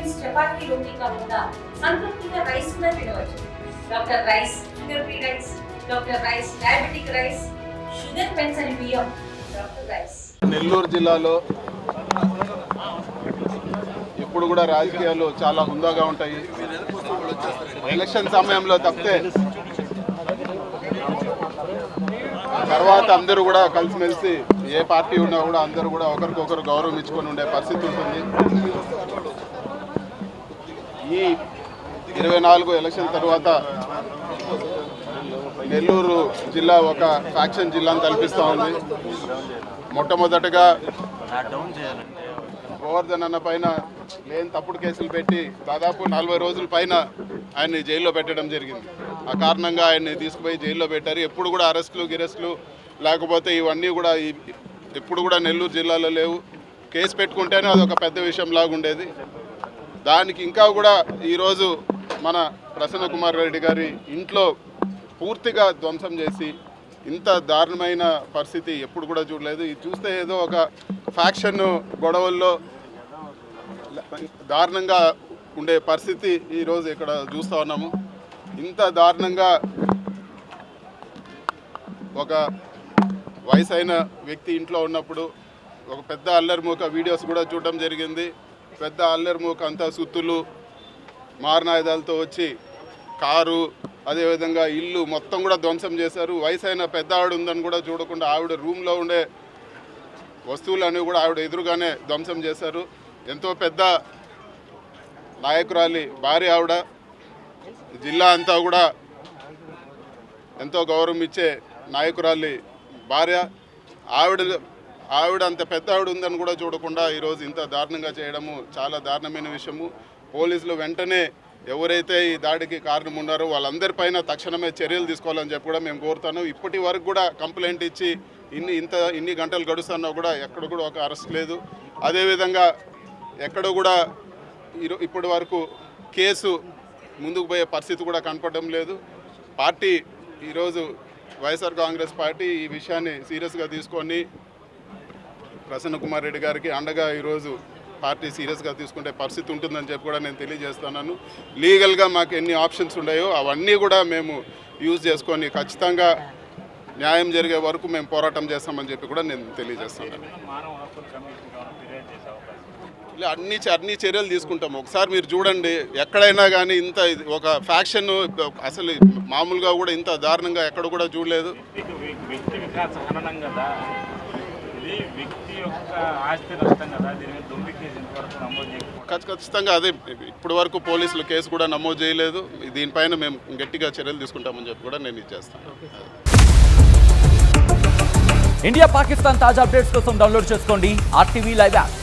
Patients chapati రోటీ కాకుండా సంతృప్తిగా rice కూడా తినవచ్చు. Doctor rice, sugar free rice, doctor rice, diabetic rice, sugar పెన్సని బియ్యం, డాక్టర్ రైస్. నెల్లూరు జిల్లాలో ఇప్పుడు కూడా రాజకీయాలు చాలా హుందాగా ఉంటాయి. ఎలక్షన్ సమయంలో తప్పితే తర్వాత అందరూ కూడా కలిసిమెలిసి ఏ పార్టీ ఉన్నా కూడా అందరూ కూడా ఒకరికొకరు గౌరవం ఇచ్చుకొని ఉండే పరిస్థితి ఉంటుంది. ఈ 24 ఎలక్షన్ తర్వాత నెల్లూరు జిల్లా ఒక ఫ్యాక్షన్ జిల్లాను తలపిస్తూ ఉంది. మొట్టమొదటగా గోవర్ధన్ అన్న పైన లేని తప్పుడు కేసులు పెట్టి దాదాపు 40 రోజుల పైన ఆయన్ని జైల్లో పెట్టడం జరిగింది. ఆ కారణంగా ఆయన్ని తీసుకుపోయి జైల్లో పెట్టారు. ఎప్పుడు కూడా అరెస్టులు లేకపోతే ఇవన్నీ కూడా ఎప్పుడు కూడా నెల్లూరు జిల్లాలో లేవు. కేసు పెట్టుకుంటేనే అదొక పెద్ద విషయంలాగా ఉండేది. దానికి ఇంకా కూడా ఈరోజు మన ప్రసన్న కుమార్ రెడ్డి గారి ఇంట్లో పూర్తిగా ధ్వంసం చేసి ఇంత దారుణమైన పరిస్థితి ఎప్పుడు కూడా చూడలేదు. ఇది చూస్తే ఏదో ఒక ఫ్యాక్షన్ గొడవల్లో దారుణంగా ఉండే పరిస్థితి ఈరోజు ఇక్కడ చూస్తూ ఉన్నాము. ఇంత దారుణంగా ఒక వయసైన వ్యక్తి ఇంట్లో ఉన్నప్పుడు ఒక పెద్ద అల్లరిమూక వీడియోస్ కూడా చూడడం జరిగింది. పెద్ద అల్లరిమూక అంతా సుత్తులు మారణాయుధాలతో వచ్చి కారు అదేవిధంగా ఇల్లు మొత్తం కూడా ధ్వంసం చేశారు. వయసైన పెద్ద ఆవిడ ఉందని కూడా చూడకుండా ఆవిడ రూమ్లో ఉండే వస్తువులన్నీ కూడా ఆవిడ ఎదురుగానే ధ్వంసం చేశారు. ఎంతో పెద్ద నాయకురాలి భార్య ఆవిడ, జిల్లా అంతా కూడా ఎంతో గౌరవం ఇచ్చే నాయకురాలి భార్య ఆవిడ అంత పెద్ద ఆవిడ ఉందని కూడా చూడకుండా ఈరోజు ఇంత దారుణంగా చేయడము చాలా దారుణమైన విషయము. పోలీసులు వెంటనే ఎవరైతే ఈ దాడికి కారణం ఉన్నారో వాళ్ళందరిపైన తక్షణమే చర్యలు తీసుకోవాలని చెప్పి కూడా మేము కోరుతాను. ఇప్పటి వరకు కూడా కంప్లైంట్ ఇచ్చి ఇన్ని గంటలు గడుస్తున్నా కూడా ఎక్కడ కూడా ఒక అరెస్ట్ లేదు. అదేవిధంగా ఎక్కడ కూడా ఇప్పటి వరకు కేసు ముందుకు పోయే పరిస్థితి కూడా కనపడడం లేదు. పార్టీ ఈరోజు వైఎస్ఆర్ కాంగ్రెస్ పార్టీ ఈ విషయాన్ని సీరియస్గా తీసుకొని ప్రసన్న కుమార్ రెడ్డి గారికి అండగా ఈరోజు పార్టీ సీరియస్గా తీసుకుంటే పరిస్థితి ఉంటుందని చెప్పి కూడా నేను తెలియజేస్తున్నాను. లీగల్గా మాకు ఎన్ని ఆప్షన్స్ ఉన్నాయో అవన్నీ కూడా మేము యూజ్ చేసుకొని ఖచ్చితంగా న్యాయం జరిగే వరకు మేము పోరాటం చేస్తామని చెప్పి కూడా నేను తెలియజేస్తున్నాను. అన్ని చర్యలు తీసుకుంటాము. ఒకసారి మీరు చూడండి, ఎక్కడైనా కానీ ఇంత ఒక ఫ్యాక్షన్ అసలు మామూలుగా కూడా ఇంత దారుణంగా ఎక్కడ కూడా చూడలేదు. ఖచ్చితంగా అదే ఇప్పటి వరకు పోలీసులు కేసు కూడా నమోదు చేయలేదు. దీనిపైన మేము గట్టిగా చర్యలు తీసుకుంటామని చెప్పి కూడా నేను ఇచ్చేస్తాను. ఇండియా పాకిస్తాన్ తాజా అప్డేట్స్ కోసం డౌన్లోడ్ చేసుకోండి RTV లైవ్ యాప్.